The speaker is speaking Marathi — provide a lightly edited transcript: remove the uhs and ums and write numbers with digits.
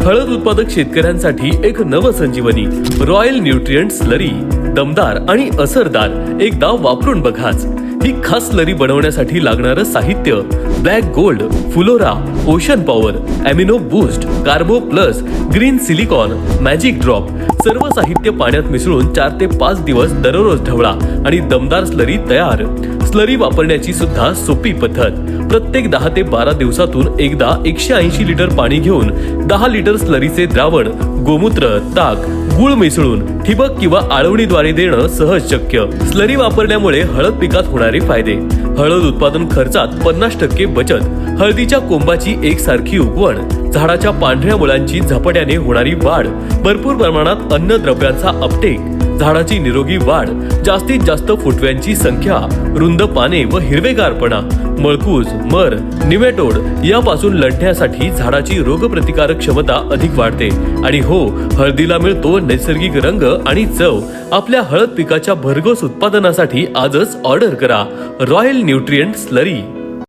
हळद उत्पादक शेतकऱ्यांसाठी एक नवसंजीवनी रॉयल न्यूट्रिएंट स्लरी, दमदार आणि असरदार, एकदा वापरून बघाच। ही खास स्लरी बनवण्यासाठी लागणारं साहित्य black gold, Flora, ocean power, amino boost, carbo plus, green silicon, magic drop. सर्व साहित्य पाण्यात मिसळून 4 ते 5 दिवस दररोज ढवळा आणि दमदार स्लरी तयार। स्लरी वापरण्याची सुद्धा सोपी पद्धत। प्रत्येक 10 ते 12 दिवसातून एकदा 180 लिटर पाणी घेऊन 10 लिटर स्लरीचे द्रावण गोमूत्र, ताक, गुळ मिसळून ठिबक किंवा आळवणीद्वारे देणं सहज शक्य। स्लरी वापरल्यामुळे हळद पिकात होणारे फायदे: हळद उत्पादन खर्चात 50% बचत, हळदीच्या कोंबाची एकसारखी उगवण, झाडाच्या पांढऱ्या मुळांची झपाट्याने होणारी वाढ, भरपूर प्रमाणात अन्नद्रव्यांचा अपटेक, झाडाची निरोगी वाढ, जास्तीत जास्त फुटव्यांची संख्या, रुंद पाने व हिरवेगारपणा, मळकूज, मर, निमेटोड यापासून लढण्यासाठी झाडाची रोगप्रतिकारक क्षमता अधिक वाढते। आणि हो, हळदीला मिळतो नैसर्गिक रंग आणि चव। आपल्या हळद पिकाच्या भरघोस उत्पादनासाठी आजच ऑर्डर करा रॉयल न्यूट्रिएंट स्लरी।